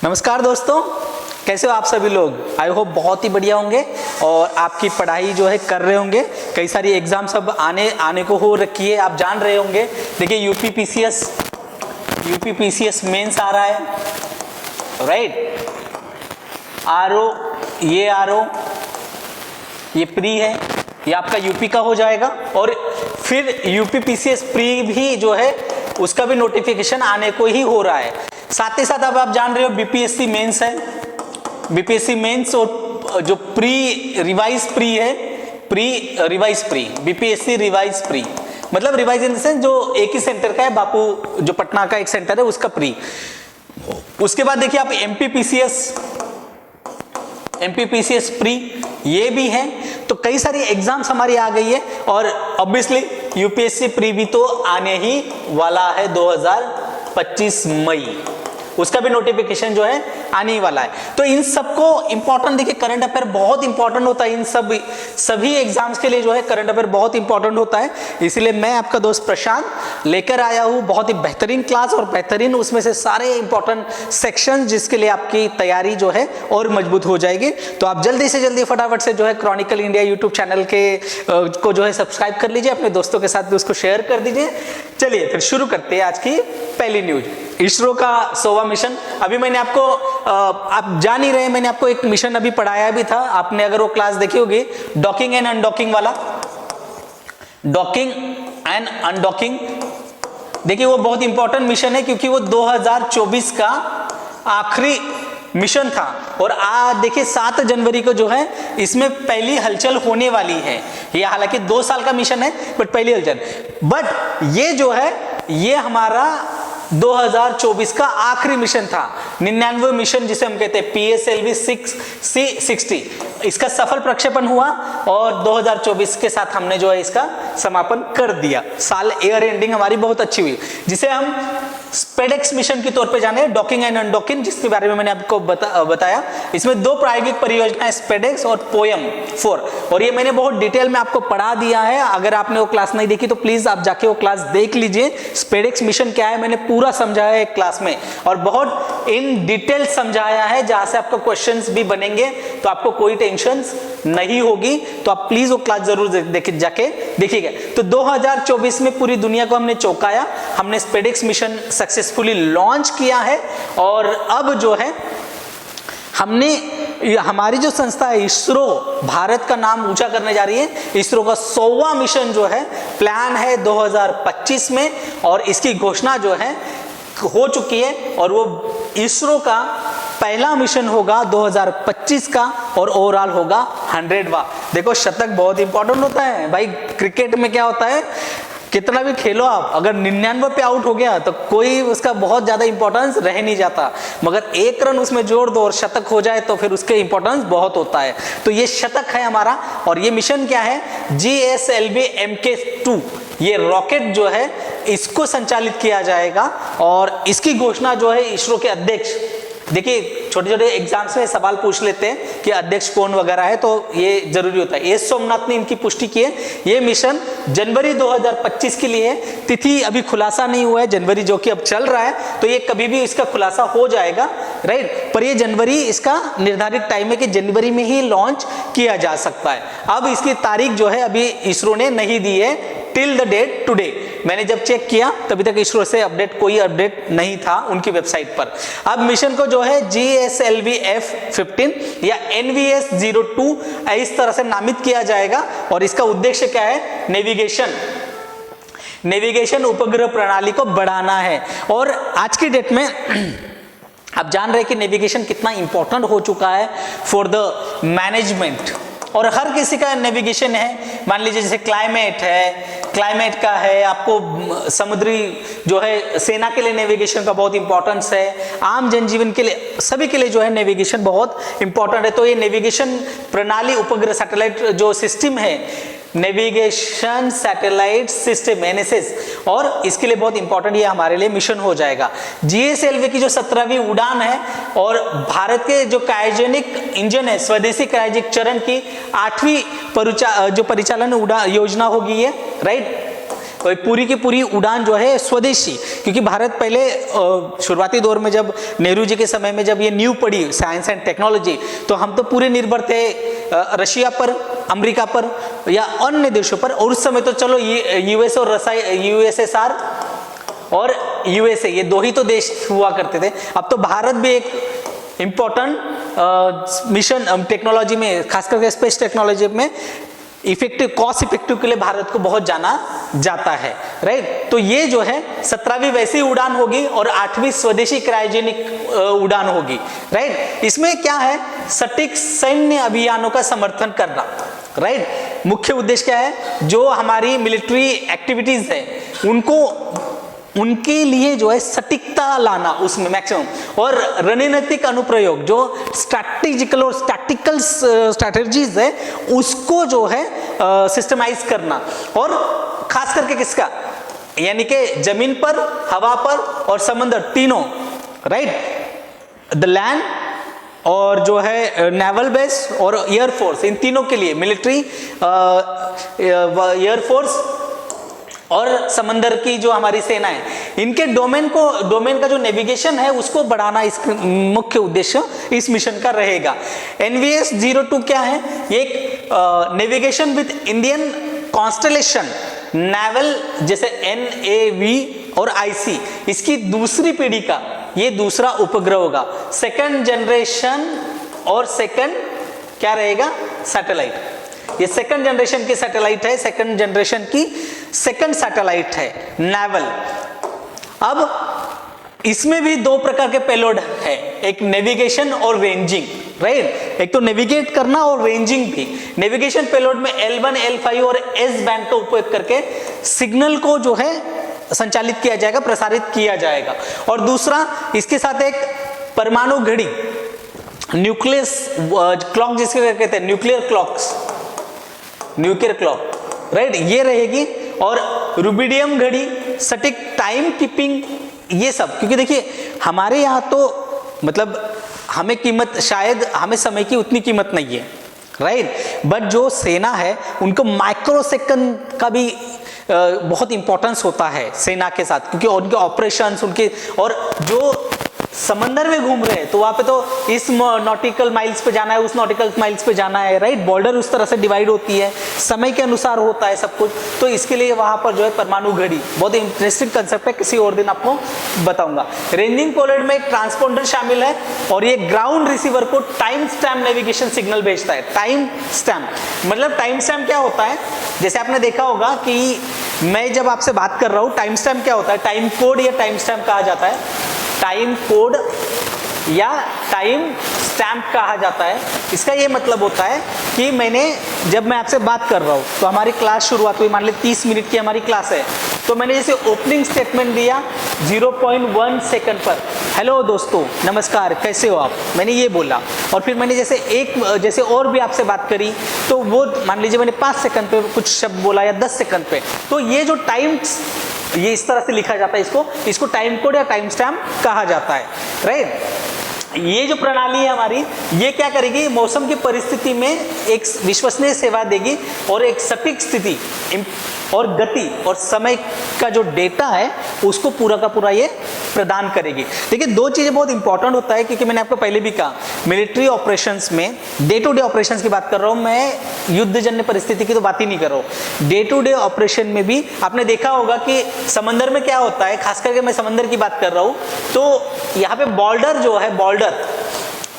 नमस्कार दोस्तों, कैसे हो आप सभी लोग। आई होप बहुत ही बढ़िया होंगे और आपकी पढ़ाई जो है कर रहे होंगे। कई सारी एग्जाम सब आने को हो रखी है, आप जान रहे होंगे। देखिए यूपी पीसीएस मेंस आ रहा है, राइट। आरओ ये प्री है, ये आपका यूपी का हो जाएगा। और फिर यूपी पीसीएस प्री भी जो है उसका भी नोटिफिकेशन आने को ही हो रहा है। साथ ही साथ अब आप जान रहे हो बीपीएससी मेंस है, बीपीएससी मेंस और जो pre revise pre BPSC revise pre, मतलब रिवाइज इन द सेंस जो एक ही सेंटर का है, बापू जो पटना का एक सेंटर है उसका प्री। उसके बाद देखिए आप एमपीपीसीएस प्री ये भी है। तो कई सारी एग्जाम्स हमारी आ गई है और ऑब्वियसली यूपीएससी प्री भी तो आने ही वाला है 2025 मई, उसका भी नोटिफिकेशन जो है आने ही वाला है। तो इन सबको इंपॉर्टेंट, देखिए करंट अफेयर बहुत इंपॉर्टेंट होता है। इन सभी एग्जाम्स के लिए जो है करंट अफेयर बहुत इंपॉर्टेंट होता है। इसलिए मैं आपका दोस्त प्रशांत लेकर आया हूँ बहुत ही बेहतरीन क्लास और बेहतरीन उसमें से सारे इंपॉर्टेंट सेक्शन, जिसके लिए आपकी तैयारी जो है और मजबूत हो जाएगी। तो आप जल्दी से जल्दी फटाफट से जो है क्रॉनिकल इंडिया यूट्यूब चैनल को जो है सब्सक्राइब कर लीजिए, अपने दोस्तों के साथ भी उसको शेयर कर दीजिए। चलिए फिर शुरू करते हैं आज की पहली न्यूज। इसरो का 100वां मिशन। अभी मैंने आपको आप जान ही रहे हैं, मैंने आपको एक मिशन अभी पढ़ाया भी था, आपने अगर वो क्लास देखी होगी, डॉकिंग एंड अनडॉकिंग वाला। डॉकिंग एंड अनडॉकिंग, देखिए वो बहुत इंपॉर्टेंट मिशन है क्योंकि वो 2024 का आखिरी मिशन था। और आज देखिए 7 जनवरी को जो है इसमें पहली हलचल होने वाली है। ये हालांकि 2 साल का मिशन है बट पहली हलचल, बट ये जो है ये हमारा 2024 का आखिरी मिशन था। 99 मिशन जिसे हम कहते हैं PSLV 6C60, इसका सफल प्रक्षेपण हुआ और 2024 के साथ हमने जो है इसका समापन कर दिया। साल एयर एंडिंग हमारी बहुत अच्छी हुई, जिसे हम स्पेडेक्स मिशन के तौर पे जाने, डॉकिंग एंड अनडॉकिंग, जिसके बारे में मैंने आपको बताया। इसमें 2 प्रायोगिक परियोजनाएं, स्पेडेक्स और पोयम 4, और ये मैंने बहुत डिटेल में आपको पढ़ा दिया है। अगर आपने वो क्लास नहीं देखी तो प्लीज आप जाके वो क्लास देख लीजिए। स्पेडेक्स मिशन क्या है मैंने पूरा समझाया है एक क्लास में, और बहुत इन डिटेल समझाया है, जहां से आपको क्वेश्चंस भी बनेंगे, तो आपको कोई टेंशन नहीं होगी। तो आप प्लीज वो क्लास जरूर जाके देखिएगा। तो 2024 में पूरी दुनिया को हमने चौंकाया, हमने स्पेडेक्स मिशन सक्सेसफुली लॉन्च किया है। और अब जो है हमारी जो संस्था है इसरो, भारत का नाम ऊंचा करने जा रही है। इसरो का 100वां मिशन जो है प्लान है 2025 में, और इसकी घोषणा जो है हो चुकी है। और वो इसरो का पहला मिशन होगा 2025 का, और ओवरऑल होगा 100वां। देखो शतक बहुत इंपॉर्टेंट होता है भाई। क्रिकेट में क्या होता है, कितना भी खेलो आप, अगर 99 पे आउट हो गया तो कोई उसका बहुत ज्यादा इंपॉर्टेंस रह नहीं जाता, मगर 1 रन उसमें जोड़ दो और शतक हो जाए तो फिर उसके इंपॉर्टेंस बहुत होता है। तो ये शतक है हमारा। और ये मिशन क्या है, GSLV MK2, ये रॉकेट जो है इसको संचालित किया जाएगा। और इसकी घोषणा जो है इसरो के अध्यक्ष, देखिए छोटे छोटे एग्जाम्स में सवाल पूछ लेते हैं कि अध्यक्ष कौन वगैरह है, तो ये जरूरी होता है। एस सोमनाथ ने इनकी पुष्टि की है। ये मिशन जनवरी 2025 के लिए है। तिथि अभी खुलासा नहीं हुआ है, जनवरी जो कि अब चल रहा है, तो ये कभी भी इसका खुलासा हो जाएगा, राइट। पर ये जनवरी इसका निर्धारित टाइम है कि जनवरी में ही लॉन्च किया जा सकता है। अब इसकी तारीख जो है अभी इसरो ने नहीं दी है, टिल द डेट टुडे। मैंने जब चेक किया तभी तक इसरो से कोई अपडेट नहीं था उनकी वेबसाइट पर। अब मिशन को जो है GSLV F15 या NVS-02 इस तरह से नामित किया जाएगा। और इसका उद्देश्य क्या है, नेविगेशन उपग्रह प्रणाली को बढ़ाना है। और आज की डेट में आप जान रहे हैं कि नेविगेशन कितना इंपॉर्टेंट हो चुका है फॉर द मैनेजमेंट, और हर किसी का नेविगेशन है। मान लीजिए जैसे क्लाइमेट का है, आपको समुद्री जो है सेना के लिए नेविगेशन का बहुत इंपॉर्टेंस है, आम जनजीवन के लिए, सभी के लिए जो है नेविगेशन बहुत इंपॉर्टेंट है। तो ये नेविगेशन प्रणाली उपग्रह सैटेलाइट जो सिस्टम है, नेविगेशन सैटेलाइट सिस्टम NSS, और इसके लिए बहुत इंपॉर्टेंट ये हमारे लिए मिशन हो जाएगा। GSLV की जो 17वीं उड़ान है, और भारत के जो क्रायोजेनिक इंजन है, स्वदेशी क्रायोजेनिक चरण की 8वीं जो परिचालन योजना होगी ये, राइट। और पूरी की पूरी उड़ान जो है स्वदेशी, क्योंकि भारत पहले शुरुआती दौर में जब नेहरू जी के समय में जब ये नींव पड़ी साइंस एंड टेक्नोलॉजी, तो हम तो पूरे निर्भर थे रशिया पर, अमेरिका पर या अन्य देशों पर। और उस समय तो चलो यूएस और यूएसएसआर और यूएसए, ये दो ही तो देश हुआ करते थे। अब तो भारत भी एक इम्पोर्टेंट मिशन टेक्नोलॉजी में, खास करके स्पेस टेक्नोलॉजी में इफेक्टिव, कॉस्ट इफेक्टिव के लिए भारत को बहुत जाना जाता है, राइट। तो ये जो है 17वीं वैसी उड़ान होगी और 8वीं स्वदेशी क्रायोजेनिक उड़ान होगी, राइट। इसमें क्या है, सटीक सैन्य अभियानों का समर्थन करना, राइट। मुख्य उद्देश्य क्या है, जो हमारी मिलिट्री एक्टिविटीज है उनके लिए जो है सटीकता लाना उसमें मैक्सिमम, और रणनीतिक अनुप्रयोग जो स्ट्रैटेजिकल और टैक्टिकल स्ट्रैटेजीज है उसको जो है सिस्टमाइज करना। और खास करके किसका, यानी कि जमीन पर, हवा पर और समंदर तीनों, राइट। द लैंड और जो है नेवल बेस और एयरफोर्स, इन तीनों के लिए मिलिट्री, एयरफोर्स और समंदर की जो हमारी सेना है, इनके डोमेन का जो नेविगेशन है उसको बढ़ाना इस मुख्य उद्देश्य इस मिशन का रहेगा। NVS-02 क्या है, एक navigation with Indian constellation naval, जैसे NAV और IC, इसकी दूसरी पीढ़ी का ये दूसरा उपग्रह होगा, सेकंड जनरेशन। और सेकंड क्या रहेगा, सैटेलाइट। ये सेकंड जनरेशन की सैटेलाइट है, सेकंड जनरेशन की सेकंड सैटेलाइट है नेवल। अब इसमें भी दो प्रकार के पेलोड है, एक नेविगेशन और रेंजिंग, राइट। एक तो नेविगेट करना और रेंजिंग भी। नेविगेशन पेलोड में L1, L5 और S बैंड का उपयोग करके सिग्नल को जो है संचालित किया जाएगा, प्रसारित किया जाएगा। और दूसरा इसके साथ एक परमाणु घड़ी, न्यूक्लियस क्लॉक जिसके कहते हैं, न्यूक्लियर क्लॉक, राइट, ये रहेगी। और रुबिडियम घड़ी, सटीक टाइम कीपिंग, ये सब। क्योंकि देखिए हमारे यहाँ तो मतलब हमें कीमत, शायद हमें समय की उतनी कीमत नहीं है, राइट। बट जो सेना है उनको माइक्रो सेकंड का भी बहुत इंपॉर्टेंस होता है सेना के साथ, क्योंकि उनके ऑपरेशंस, उनके, और जो समंदर में घूम रहे हैं तो वहां पे तो इस नॉटिकल माइल्स पे जाना है, उस नॉटिकल माइल्स पे जाना है, राइट। बॉर्डर उस तरह से डिवाइड होती है, समय के अनुसार होता है सब कुछ। तो इसके लिए वहां पर जो है परमाणु घड़ी, बहुत इंटरेस्टिंग कंसेप्ट है, किसी और दिन आपको बताऊंगा। रेंजिंग पेलोड में एक ट्रांसपोंडर शामिल है और ये ग्राउंड रिसीवर को टाइम स्टैम्प नेविगेशन सिग्नल भेजता है। टाइम स्टैम्प मतलब, टाइम स्टैम्प क्या होता है, जैसे आपने देखा होगा कि मैं जब आपसे बात कर रहा हूं, टाइम स्टैम्प क्या होता है, टाइम कोड या टाइम स्टैम्प कहा जाता है, टाइम कोड या टाइम स्टैम्प कहा जाता है। इसका ये मतलब होता है कि जब मैं आपसे बात कर रहा हूँ तो हमारी क्लास शुरुआत हुई, मान ली 30 मिनट की हमारी क्लास है, तो मैंने जैसे ओपनिंग स्टेटमेंट दिया 0.1 सेकंड पर, हेलो दोस्तों नमस्कार कैसे हो आप, मैंने ये बोला। और फिर मैंने जैसे और भी आपसे बात करी, तो वो मान लीजिए मैंने 5 सेकंड पे कुछ शब्द बोला या 10 सेकंड पे, तो ये जो टाइम, ये इस तरह से लिखा जाता है, इसको टाइम कोड या टाइम स्टैम्प कहा जाता है, राइट। ये जो प्रणाली है हमारी, ये क्या करेगी, मौसम की परिस्थिति में एक विश्वसनीय सेवा देगी और एक सटीक स्थिति और गति और समय का जो डेटा है उसको पूरा का पूरा ये प्रदान करेगी। देखिए दो चीजें बहुत इंपॉर्टेंट होता है, क्योंकि मैंने आपको पहले भी कहा मिलिट्री ऑपरेशंस में, डे टू डे ऑपरेशंस की बात कर रहा हूं मैं, युद्धजन्य परिस्थिति की तो बात ही नहीं कर रहा हूं। डे टू डे ऑपरेशन में भी आपने देखा होगा कि समंदर में क्या होता है, खास करके मैं समंदर की बात कर रहा हूं, तो यहाँ पे बॉर्डर जो है,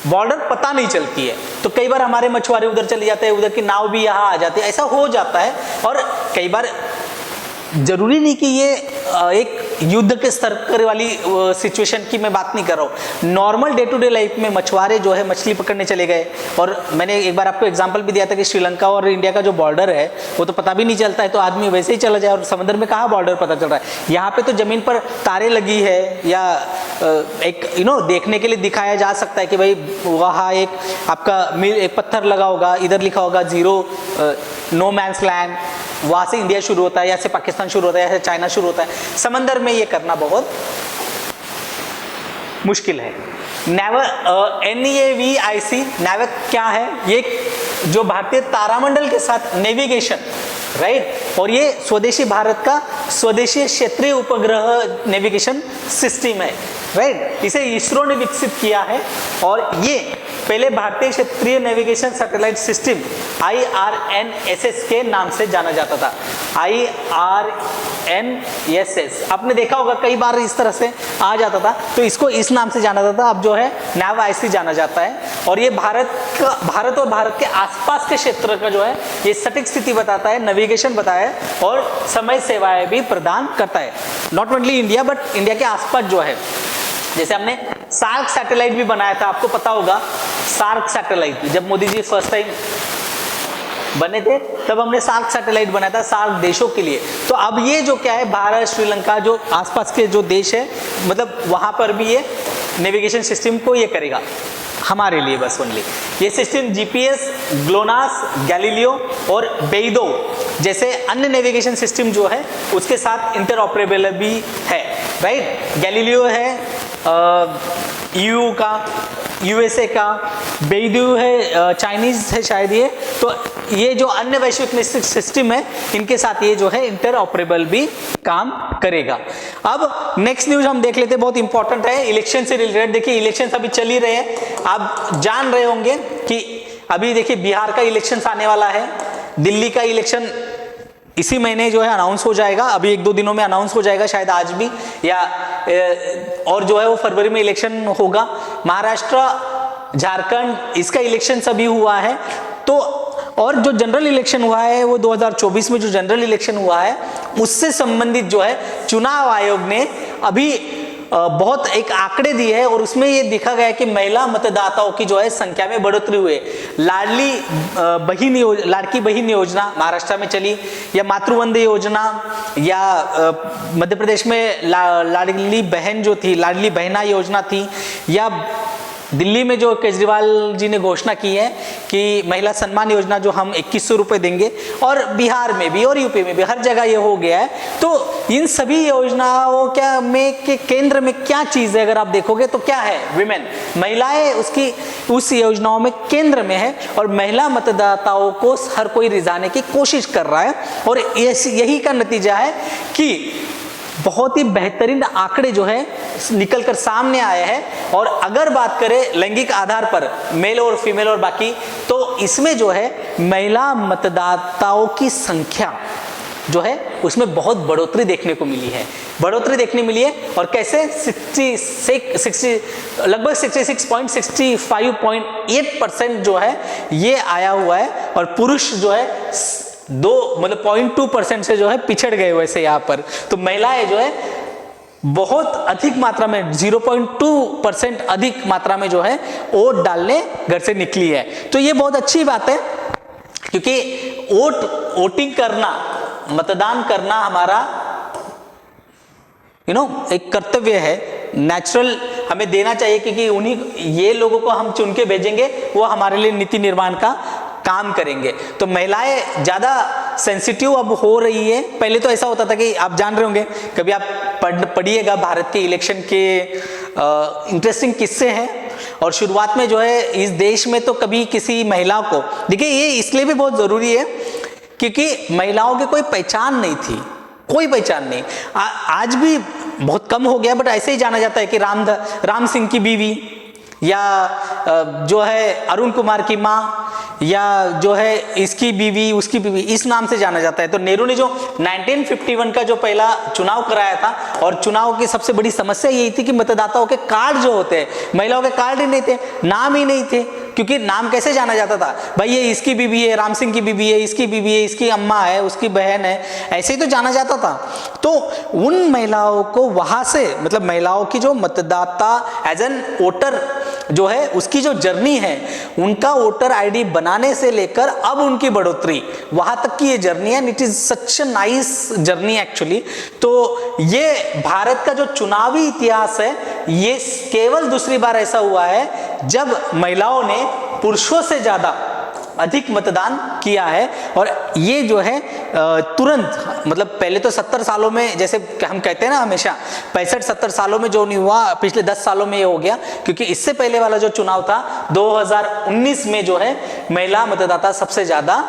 बॉर्डर पता नहीं चलती है। तो कई बार हमारे मछुआरे उधर चले जाते हैं, उधर की नाव भी यहाँ आ जाती है, ऐसा हो जाता है। और कई बार जरूरी नहीं कि ये एक युद्ध के स्तर वाली सिचुएशन की मैं बात नहीं कर रहा हूँ। Normal day to day life में मछुआरे जो है मछली पकड़ने चले गए, और मैंने एक बार आपको एग्जांपल भी दिया था कि श्रीलंका और इंडिया का जो बॉर्डर है वो तो पता भी नहीं चलता है, तो आदमी वैसे ही चला जाए, और समुद्र में कहाँ बॉर्डर पता चल रहा है। यहाँ पे तो जमीन पर तारे लगी है, या एक देखने के लिए दिखाया जा सकता है कि भाई वहाँ एक आपका एक पत्थर लगा होगा, इधर लिखा होगा 0 नो मैंस लैंड, वहाँ से इंडिया शुरू होता है, या से पाकिस्तान शुरू होता है, या से चाइना शुरू होता है। समंदर में ये करना बहुत मुश्किल है। NAVIC, नैविक क्या है, ये जो भारतीय तारामंडल के साथ नेविगेशन राइट। और ये स्वदेशी भारत का स्वदेशी क्षेत्रीय उपग्रह नेविगेशन सिस्टम है, राइट। इसे इसरो ने विकसित किया है और ये पहले भारतीय क्षेत्रीय नेविगेशन सैटेलाइट सिस्टम IRNSS के नाम से जाना जाता था। IRNSS आपने देखा होगा कई बार इस तरह से आ जाता था, तो इसको इस नाम से जाना जाता था। अब जो है NAVIC जाना जाता है और ये भारत और भारत के आसपास के क्षेत्र का जो है ये सटीक स्थिति बताता है, नेविगेशन बताया है और समय सेवाएं भी प्रदान करता है। Not only India but India के आसपास जो है, जैसे हमने सार्क सैटेलाइट भी बनाया था, आपको पता होगा सार्क सैटेलाइट, जब मोदी जी फर्स्ट टाइम बने थे तब हमने सार्क सैटेलाइट बनाया था सार्क देशों के लिए। तो अब ये जो क्या है, भारत श्रीलंका जो आसपास के जो देश है, मतलब वहां पर भी ये नेविगेशन सिस्टम को ये करेगा हमारे लिए बस ओनली। ये सिस्टम GPS, ग्लोनास, गैलीलियो और बेइडो जैसे अन्य नेविगेशन सिस्टम जो है उसके साथ इंटरऑपरेबल भी है, राइट। गैलीलियो है EU का, USA का, बेइडो है चाइनीज है शायद ये। तो ये जो अन्य वैश्विक सिस्टम है इनके साथ ये जो है इंटरऑपरेबल भी काम करेगा। अब नेक्स्ट न्यूज हम देख लेते हैं, बहुत इंपॉर्टेंट है, इलेक्शन से रिलेटेड। देखिए इलेक्शन अभी चल ही रहे हैं, आप जान रहे होंगे कि अभी देखिए बिहार का इलेक्शन आने वाला है, दिल्ली का इलेक्शन इसी महीने जो है अनाउंस हो जाएगा, अभी 1-2 दिनों में अनाउंस हो जाएगा, शायद आज भी या और जो है वो फरवरी में इलेक्शन होगा। महाराष्ट्र, झारखंड इसका इलेक्शन सभी हुआ है। तो और जो जनरल इलेक्शन हुआ है वो 2024 में जो जनरल इलेक्शन हुआ है उससे संबंधित जो है चुनाव आयोग ने अभी बहुत एक आंकड़े दिए हैं और उसमें ये देखा गया कि महिला मतदाताओं की जो है संख्या में बढ़ोतरी हुई है। लाड़की बहन योजना महाराष्ट्र में चली, या मातृवंदना योजना, या मध्य प्रदेश में लाडली बहन जो थी, लाडली बहना योजना थी, या दिल्ली में जो केजरीवाल जी ने घोषणा की है कि महिला सम्मान योजना जो हम 2100 रुपये देंगे, और बिहार में भी और यूपी में भी हर जगह ये हो गया है। तो इन सभी योजनाओं क्या में के केंद्र में क्या चीज़ है, अगर आप देखोगे तो क्या है, विमेन, महिलाएं उसकी उस योजनाओं में केंद्र में है और महिला मतदाताओं को हर कोई रिझाने की कोशिश कर रहा है। और यही का नतीजा है कि बहुत ही बेहतरीन आंकड़े जो है निकलकर सामने आए हैं। और अगर बात करें लैंगिक आधार पर मेल और फीमेल और बाकी, तो इसमें जो है महिला मतदाताओं की संख्या जो है उसमें बहुत बढ़ोतरी देखने को मिली है, और कैसे लगभग 66.65.8% जो है ये आया हुआ है, और पुरुष जो है 0.2% से जो है पिछड़ गए वैसे यहाँ पर। तो महिलाएं जो है बहुत अधिक मात्रा में 0.2% अधिक मात्रा में जो है वोट डालने घर से निकली है। तो ये बहुत अच्छी बात है, क्योंकि वोटिंग करना, मतदान करना हमारा एक कर्तव्य है, नेचुरल हमें देना चाहिए, क्योंकि उन्हीं ये लोगों को हम चुन के भेजेंगे, वो हमारे लिए नीति निर्माण का काम करेंगे। तो महिलाएं ज्यादा सेंसिटिव अब हो रही है। पहले तो ऐसा होता था कि आप जान रहे होंगे, कभी आप पढ़िएगा भारत के इलेक्शन के इंटरेस्टिंग किस्से हैं। और शुरुआत में जो है इस देश में तो कभी किसी महिला को, देखिए ये इसलिए भी बहुत जरूरी है क्योंकि महिलाओं की कोई पहचान नहीं थी, कोई पहचान नहीं। आज भी बहुत कम हो गया, बट ऐसे ही जाना जाता है कि राम सिंह की बीवी, या जो है अरुण कुमार की माँ, या जो है इसकी बीवी, उसकी बीवी, इस नाम से जाना जाता है। तो नेहरू ने जो 1951 का जो पहला चुनाव कराया था, और चुनाव की सबसे बड़ी समस्या यही थी कि मतदाताओं के कार्ड जो होते हैं, महिलाओं के कार्ड ही नहीं थे, नाम ही नहीं थे, क्योंकि नाम कैसे जाना जाता था, भाई ये इसकी बीवी है, राम सिंह की बीवी है, इसकी बीवी है, इसकी अम्मा है, उसकी बहन है, ऐसे ही तो जाना जाता था। तो उन महिलाओं को वहां से, मतलब महिलाओं की जो मतदाता एज एन वोटर जो है उसकी जो जर्नी है, उनका वोटर आईडी बनाने से लेकर अब उनकी बढ़ोतरी वहां तक की ये जर्नी है। It is such a nice journey actually. तो ये भारत का जो चुनावी इतिहास है, ये केवल दूसरी बार ऐसा हुआ है जब महिलाओं ने पुरुषों से ज्यादा अधिक मतदान किया है। और ये जो है तुरंत, मतलब पहले तो 70 सालों में, जैसे हम कहते हैं ना हमेशा 65-70 सालों में जो नहीं हुआ, पिछले 10 सालों में ये हो गया। क्योंकि इससे पहले वाला जो चुनाव था 2019 में जो है महिला मतदाता सबसे ज्यादा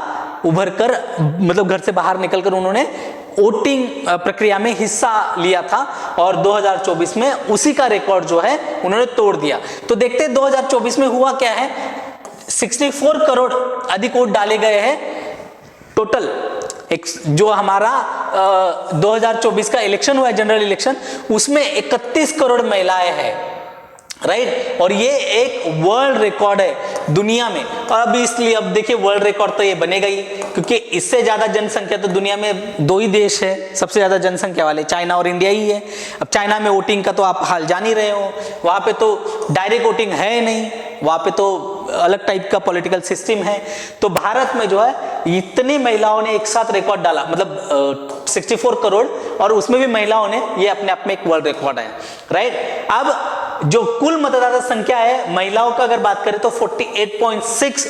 उभर कर मतलब घर से बाहर निकलकर उन्होंने वोटिंग प्रक्रिया में हिस्सा लिया था और 2024 में उसी का रिकॉर्ड जो है उन्होंने तोड़ दिया। तो देखते हैं 2024 में हुआ क्या है। 64 करोड़ अधिक वोट डाले गए हैं टोटल। जो हमारा 2024 का इलेक्शन हुआ है, जनरल इलेक्शन, उसमें 31 करोड़ महिलाएं हैं, राइट। और ये एक वर्ल्ड रिकॉर्ड है दुनिया में। और अभी इसलिए अब देखिए वर्ल्ड रिकॉर्ड तो ये बनेगा ही, क्योंकि इससे ज्यादा जनसंख्या तो दुनिया में दो ही देश है सबसे ज्यादा जनसंख्या वाले, चाइना और इंडिया ही है। अब चाइना में वोटिंग का तो आप हाल जान ही रहे हो, वहां पे तो डायरेक्ट वोटिंग है नहीं, वहां पे तो अलग टाइप का पॉलिटिकल सिस्टम है। तो भारत में जो है इतनी महिलाओं ने एक साथ रिकॉर्ड डाला, मतलब 64 करोड़, और उसमें भी महिलाओं ने, ये अपने आप में एक वर्ल्ड रिकॉर्ड है, राइट। अब जो कुल मतदाता संख्या है महिलाओं का अगर बात करें तो 48.6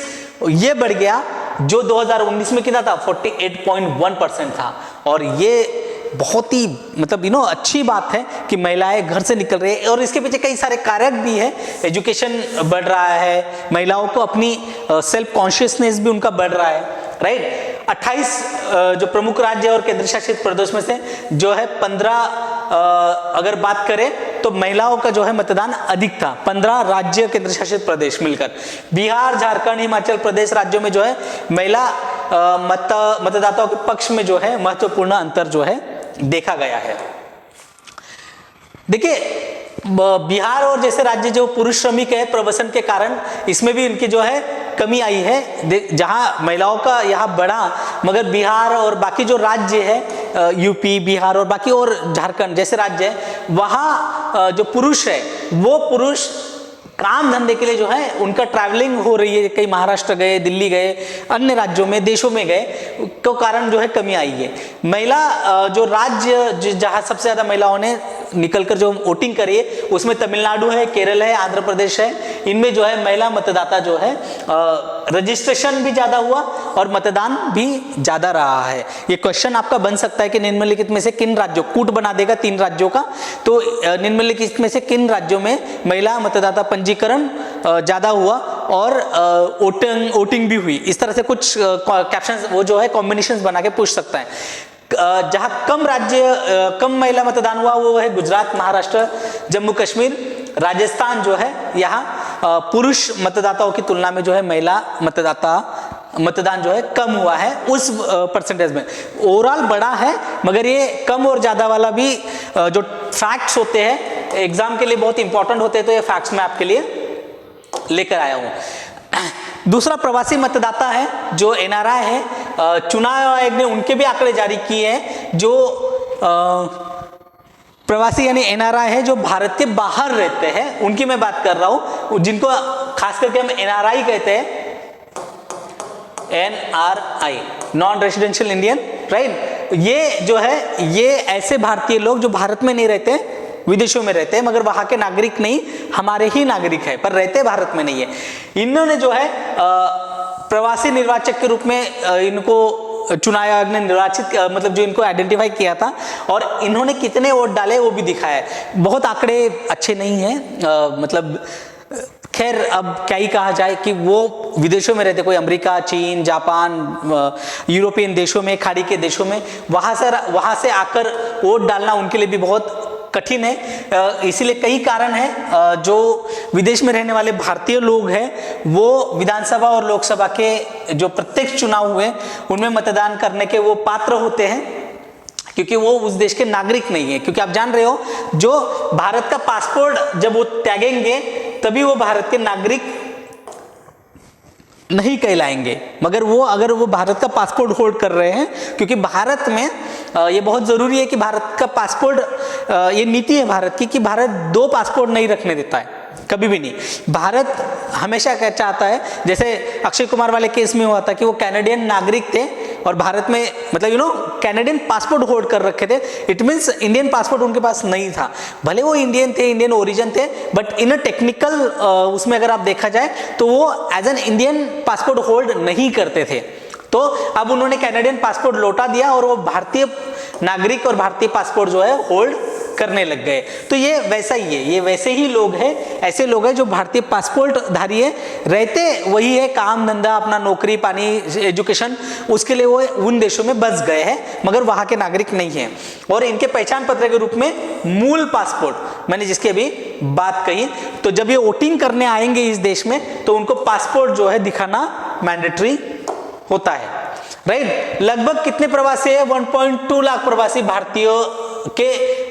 ये बढ़ गया, जो 2019 में कितना था 48.1% था। और ये बहुत ही मतलब अच्छी बात है कि महिलाएं घर से निकल रही है। और इसके पीछे कई सारे कारक भी है, एजुकेशन बढ़ रहा है, महिलाओं को अपनी सेल्फ कॉन्शियसनेस भी उनका बढ़ रहा है, राइट। 28 जो प्रमुख राज्य और केंद्र शासित प्रदेश में से जो है 15 अगर बात करें तो महिलाओं का जो है मतदान अधिक था, 15 राज्य केंद्र शासित प्रदेश मिलकर। बिहार, झारखंड, हिमाचल प्रदेश राज्यों में जो है महिला मतदाताओं के पक्ष में जो है महत्वपूर्ण अंतर जो है देखा गया है। देखिए बिहार और जैसे राज्य जो पुरुष श्रमिक है प्रवसन के कारण, इसमें भी इनकी जो है कमी आई है, जहां महिलाओं का यहाँ बढ़ा, मगर बिहार और बाकी जो राज्य है यूपी, बिहार और बाकी और झारखंड जैसे राज्य है, वहाँ जो पुरुष है वो पुरुष काम धंधे के लिए जो है उनका ट्रैवलिंग हो रही है, कई महाराष्ट्र गए, दिल्ली गए, अन्य राज्यों में, देशों में गए, तो कारण जो है कमी आई है। महिला जो राज्य जहां सबसे ज्यादा महिलाओं ने निकलकर जो वोटिंग करी है उसमें तमिलनाडु है, केरल है, आंध्र प्रदेश है। इनमें जो है महिला मतदाता जो है रजिस्ट्रेशन भी ज्यादा हुआ और मतदान भी ज्यादा रहा है। ये क्वेश्चन आपका बन सकता है कि निम्नलिखित में से किन राज्यों, कूट बना देगा 3 राज्यों का, तो निम्नलिखित में से किन राज्यों में महिला मतदाता पंजीकरण ज्यादा हुआ और वोटिंग भी हुई। इस तरह से कुछ कैप्शन वो जो है कॉम्बिनेशंस बना के पूछ सकता है। जहां कम महिला मतदान हुआ वो है गुजरात, महाराष्ट्र, जम्मू कश्मीर, राजस्थान जो है यहाँ पुरुष मतदाताओं की तुलना में जो है महिला मतदान जो है कम हुआ है उस परसेंटेज में। ओवरऑल बड़ा है, मगर ये कम और ज्यादा वाला भी जो फैक्ट्स होते हैं एग्जाम के लिए बहुत इंपॉर्टेंट होते हैं, तो ये फैक्ट्स मैं आपके लिए लेकर आया हूं। दूसरा प्रवासी मतदाता है जो एनआरआई है, चुनाव आयोग ने उनके भी आंकड़े जारी किए हैं। जो प्रवासी यानी एनआरआई है जो भारत के बाहर रहते हैं, उनकी मैं बात कर रहा हूं, जिनको खास करके हम एनआरआई कहते हैं, NRI, non residential Indian, right. ये जो है ये ऐसे भारतीय लोग जो भारत में नहीं रहते, विदेशों में रहते हैं, मगर वहां के नागरिक नहीं, हमारे ही नागरिक है, पर रहते भारत में नहीं है। इन्होंने जो है प्रवासी निर्वाचक के रूप में इनको चुनाव आयोग ने निर्वाचित मतलब जो इनको आइडेंटिफाई किया था, और इन्होंने कितने वोट डाले वो भी दिखाया है। बहुत आंकड़े अच्छे नहीं हैं, मतलब खैर अब क्या ही कहा जाए कि वो विदेशों में रहते, कोई अमेरिका, चीन, जापान, यूरोपियन देशों में, खाड़ी के देशों में, वहां से आकर वोट डालना उनके लिए भी बहुत कठिन है। इसीलिए कई कारण हैं, जो विदेश में रहने वाले भारतीय लोग हैं वो विधानसभा और लोकसभा के जो प्रत्यक्ष चुनाव हुए उनमें मतदान करने के वो पात्र होते हैं, क्योंकि वो उस देश के नागरिक नहीं है। क्योंकि आप जान रहे हो जो भारत का पासपोर्ट जब वो त्यागेंगे तभी वो भारत के नागरिक नहीं कहलाएंगे, मगर वो अगर वो भारत का पासपोर्ट होल्ड कर रहे हैं, क्योंकि भारत में ये बहुत जरूरी है कि भारत का पासपोर्ट, ये नीति है भारत की कि भारत 2 पासपोर्ट नहीं रखने देता है, कभी भी नहीं। भारत हमेशा चाहता है, जैसे अक्षय कुमार वाले केस में हुआ था कि वो कैनेडियन नागरिक थे और भारत में मतलब कैनेडियन पासपोर्ट होल्ड कर रखे थे, इट मीन्स इंडियन पासपोर्ट उनके पास नहीं था। भले वो इंडियन थे, इंडियन ओरिजिन थे, बट इन टेक्निकल उसमें अगर आप देखा जाए तो वो as an Indian passport hold नहीं करते थे। तो अब उन्होंने कैनेडियन पासपोर्ट लौटा दिया और वो भारतीय नागरिक और भारतीय पासपोर्ट जो है होल्ड करने लग गए। तो ये वैसा ही है, ये वैसे ही लोग हैं, ऐसे लोग हैं जो भारतीय पासपोर्ट धारी है, रहते वही है, काम धंधा अपना नौकरी पानी एजुकेशन उसके लिए वो उन देशों में बस गए हैं मगर वहाँ के नागरिक नहीं हैं। और इनके पहचान पत्र के रूप में मूल पासपोर्ट मैंने जिसकी अभी बात कही, तो जब ये वोटिंग करने आएंगे इस देश में तो उनको पासपोर्ट जो है दिखाना मैंडेटरी होता है, राइट। लगभग कितने प्रवासी है? 1.2 लाख प्रवासी भारतीयों के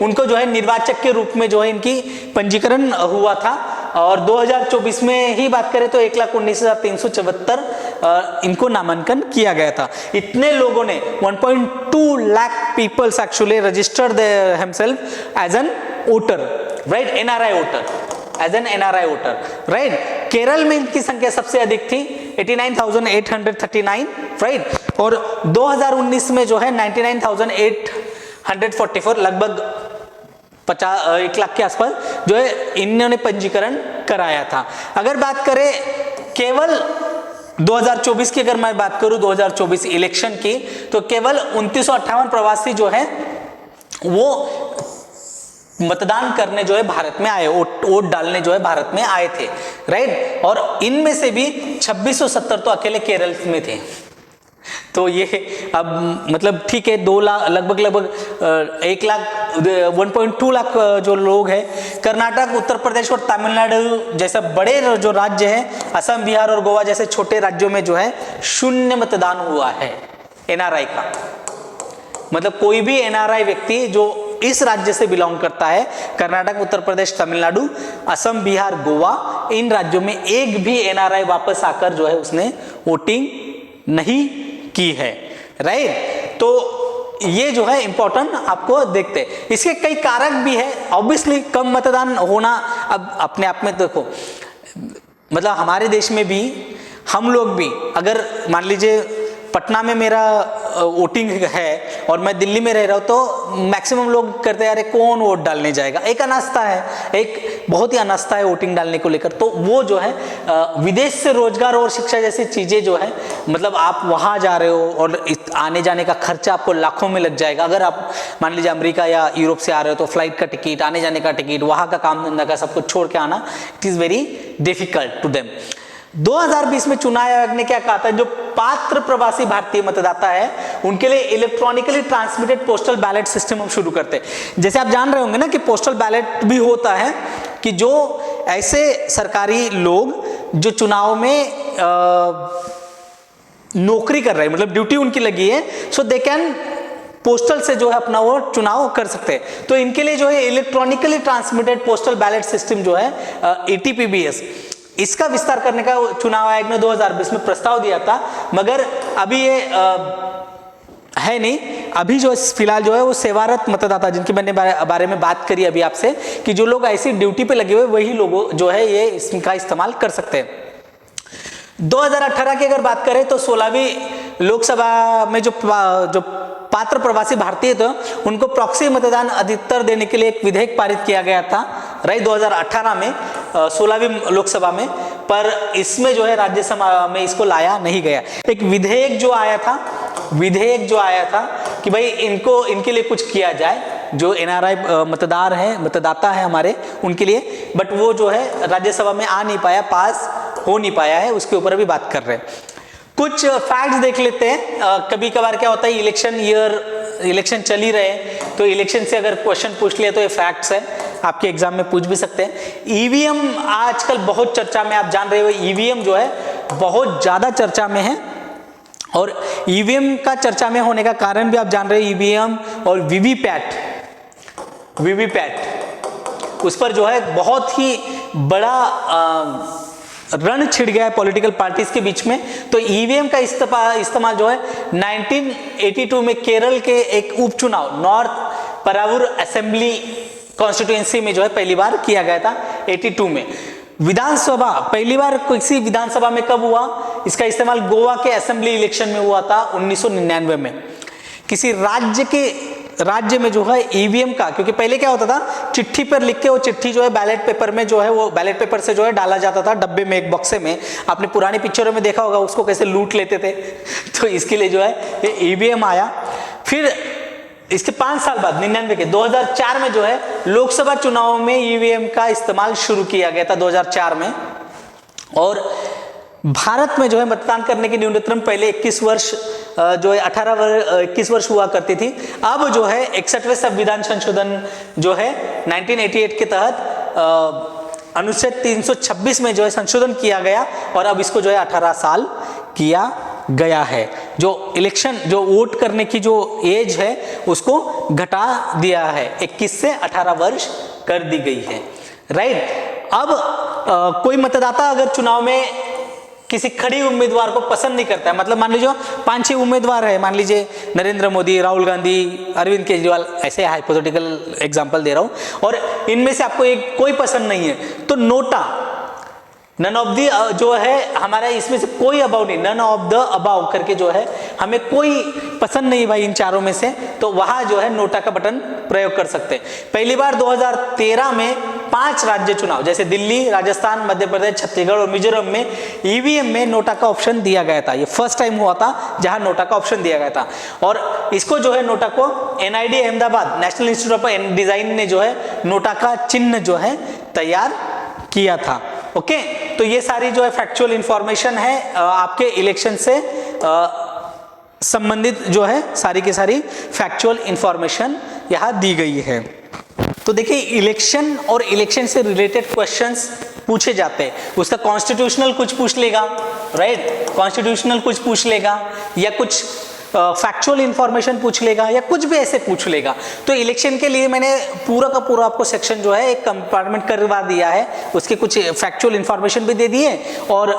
उनको जो है निर्वाचक के रूप में जो है इनकी पंजीकरण हुआ था। और 2024 में ही बात करें तो 1,19,374 इनको नामांकन किया गया था। इतने लोगों ने 1.2 lakh peoples actually registered himself as an voter, right, NRI voter, as an NRI voter, right. Kerala में इनकी संख्या सबसे अधिक थी 89,839, राइट। और 2019 में जो है 99,844 लगभग 1 लाख के आसपास जो है इन्होंने पंजीकरण कराया था। अगर बात करें केवल 2024 की, अगर मैं बात करूं 2024 इलेक्शन की, तो केवल 2958 प्रवासी जो है वो मतदान करने जो है भारत में आए, वोट डालने जो है भारत में आए थे, राइट। और इनमें से भी 2670 तो अकेले केरल में थे। तो ये अब मतलब ठीक है, 2 लाख लगभग 1 लाख 1.2 लाख जो लोग हैं। कर्नाटक, उत्तर प्रदेश और तमिलनाडु जैसे बड़े जो राज्य हैं, असम, बिहार और गोवा जैसे छोटे राज्यों में जो है 0 मतदान हुआ है एनआरआई का। मतलब कोई भी एनआरआई व्यक्ति जो इस राज्य से बिलोंग करता है, कर्नाटक, उत्तर प्रदेश, तमिलनाडु, असम, बिहार, गोवा, इन राज्यों में एक भी एनआरआई वापस आकर जो है उसने वोटिंग नहीं की है, राइट। तो ये जो है इंपॉर्टेंट आपको देखते हैं। इसके कई कारक भी है, ऑब्वियसली कम मतदान होना अब अपने आप में देखो, मतलब हमारे देश में भी हम लोग भी, अगर मान लीजिए पटना में मेरा वोटिंग है और मैं दिल्ली में रह रहा हूँ, तो मैक्सिमम लोग करते हैं अरे कौन वोट डालने जाएगा, एक अनास्था है, एक बहुत ही अनास्था है वोटिंग डालने को लेकर। तो वो जो है विदेश से रोजगार और शिक्षा जैसी चीज़ें जो है, मतलब आप वहाँ जा रहे हो और आने जाने का खर्चा आपको लाखों में लग जाएगा। अगर आप मान लीजिए अमेरिका या यूरोप से आ रहे हो तो फ्लाइट का टिकट, आने जाने का टिकट, वहाँ का काम धंधा का सब कुछ छोड़ के आना, it is very difficult to them. 2020 में चुनाव आयोग ने क्या कहा था, जो पात्र प्रवासी भारतीय मतदाता है उनके लिए electronically transmitted postal ballot system हम शुरू करते हैं। जैसे आप जान रहे होंगे ना कि पोस्टल बैलेट भी होता है कि जो ऐसे सरकारी लोग जो चुनाव में नौकरी कर रहे हैं, मतलब ड्यूटी उनकी लगी है, सो दे कैन पोस्टल से जो है अपना वो चुनाव कर सकते हैं। तो इनके लिए जो है electronically transmitted postal ballot system जो है ETPBS, इसका विस्तार करने का चुनाव आयोग ने 2020 में प्रस्ताव दिया था, मगर अभी ये है नहीं। अभी जो फिलहाल जो है वो सेवारत मतदाता, जिनकी मैंने बारे में बात करी अभी आपसे, कि जो लोग ऐसी ड्यूटी पे लगे हुए वही लोग जो है ये इसका इस्तेमाल कर सकते हैं। 2018 की अगर बात करें तो 16वीं लोकसभा में जो पात्र प्रवासी भारतीय थे उनको प्रॉक्सी मतदान अधिकतर देने के लिए एक विधेयक पारित किया गया था, राइट, 2018 में 16वीं लोकसभा में, पर इसमें जो है राज्यसभा में इसको लाया नहीं गया। एक विधेयक जो आया था कि भाई इनके लिए कुछ किया जाए, जो एनआरआई मतदाता है हमारे उनके लिए, बट वो जो है राज्यसभा में आ नहीं पाया, पास हो नहीं पाया है, उसके ऊपर अभी बात कर रहे हैं। कुछ फैक्ट्स देख लेते हैं। कभी कभार क्या होता है, इलेक्शन चल ही रहे, तो इलेक्शन से अगर क्वेश्चन पूछ लिया तो ये फैक्ट्स है, आपके एग्जाम में पूछ भी सकते हैं। ईवीएम आजकल बहुत चर्चा में, आप जान रहे हो ईवीएम जो है बहुत ज्यादा चर्चा में है, और ईवीएम का चर्चा में होने का कारण भी आप जान रहे हो, ईवीएम और वीवीपैट उस पर जो है बहुत ही बड़ा रण छिड़ गया है पॉलिटिकल पार्टीज के बीच में। तो ईवीएम का इस्तेमाल जो है 1982 में केरल के एक उपचुनाव नॉर्थ परावूर असेंबली कॉन्स्टिट्यूएंसी में जो है पहली बार किया गया था 82 में। विधानसभा पहली बार किसी विधानसभा में कब हुआ, इसका इस्तेमाल गोवा के असेंबली इलेक्शन में हुआ था 1999 में। किसी राज्य में जो है ईवीएम का, क्योंकि पहले क्या होता था, चिट्ठी पर लिख के वो चिट्ठी जो है बैलेट पेपर में जो है वो बैलेट पेपर से जो है डाला जाता था डब्बे में, एक बक्से में। आपने पुरानी पिक्चरों में देखा होगा उसको कैसे लूट लेते थे। तो इसके लिए जो है ये ईवीएम आया। फिर इसके 5 साल बाद 99 के 2004 में जो है लोकसभा चुनाव में ईवीएम का इस्तेमाल शुरू किया गया था 2004 में। और भारत में जो है मतदान करने की न्यूनतम पहले 21 वर्ष जो है 21 वर्ष हुआ करती थी। अब जो है 61वें संविधान संशोधन जो है 1988 के तहत अनुच्छेद 326 में जो है संशोधन किया गया और अब इसको जो है 18 साल किया गया है। जो इलेक्शन जो वोट करने की जो एज है उसको घटा दिया है, 21 से 18 वर्ष कर दी गई है, राइट। अब कोई मतदाता अगर चुनाव में किसी खड़ी उम्मीदवार को पसंद नहीं करता है, मतलब मान लीजिए 5-6 उम्मीदवार है, मान लीजिए नरेंद्र मोदी, राहुल गांधी, अरविंद केजरीवाल, ऐसे हाइपोथेटिकल एग्जांपल दे रहा हूं, और इनमें से आपको एक कोई पसंद नहीं है तो नोटा नन ऑफ दी जो है हमारा इसमें से कोई अबाउ नहीं, नन ऑफ द अबाउ करके जो है हमें कोई पसंद नहीं भाई इन चारों में से, तो वहां जो है नोटा का बटन प्रयोग कर सकते हैं। पहली बार 2013 में 5 राज्य चुनाव जैसे दिल्ली, राजस्थान, मध्य प्रदेश, छत्तीसगढ़ और मिजोरम में ईवीएम में नोटा का ऑप्शन दिया गया था। ये फर्स्ट टाइम हुआ था जहां नोटा का ऑप्शन दिया गया था। और इसको जो है नोटा को NID Ahmedabad, national institute of design ने जो है नोटा का चिन्ह जो है तैयार किया था। ओके, तो ये सारी जो है फैक्चुअल इंफॉर्मेशन है आपके इलेक्शन से संबंधित जो है सारी की सारी फैक्चुअल इंफॉर्मेशन यहां दी गई है। तो देखिए इलेक्शन और इलेक्शन से रिलेटेड क्वेश्चंस पूछे जाते हैं। उसका कॉन्स्टिट्यूशनल कुछ पूछ लेगा, राइट, कॉन्स्टिट्यूशनल कुछ पूछ लेगा या कुछ फैक्चुअल इंफॉर्मेशन पूछ लेगा या कुछ भी ऐसे पूछ लेगा। तो इलेक्शन के लिए मैंने पूरा का पूरा आपको सेक्शन जो है एक कंपार्टमेंट करवा दिया है, उसके कुछ फैक्चुअल इंफॉर्मेशन भी दे दिए और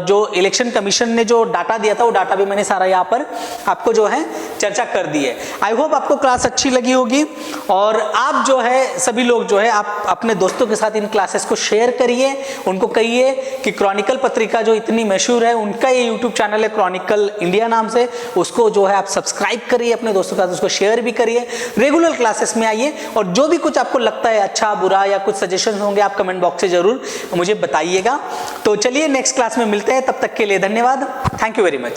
जो इलेक्शन कमीशन ने जो डाटा दिया था वो डाटा भी मैंने सारा यहाँ पर आपको जो है चर्चा कर दी है। आई होप आपको क्लास अच्छी लगी होगी और आप जो है सभी लोग जो है आप अपने दोस्तों के साथ इन क्लासेस को शेयर करिए, उनको कहिए कि क्रॉनिकल पत्रिका जो इतनी मशहूर है उनका ये यूट्यूब चैनल है क्रॉनिकल इंडिया नाम से, उसको जो है आप सब्सक्राइब करिए अपने दोस्तों के साथ, उसको शेयर भी करिए, रेगुलर क्लासेस में आइए और जो भी कुछ आपको लगता है अच्छा बुरा या कुछ सजेशन होंगे आप कमेंट बॉक्स से जरूर मुझे बताइएगा। तो चलिए नेक्स्ट क्लास में मिलते हैं, तब तक के लिए धन्यवाद, थैंक यू वेरी मच।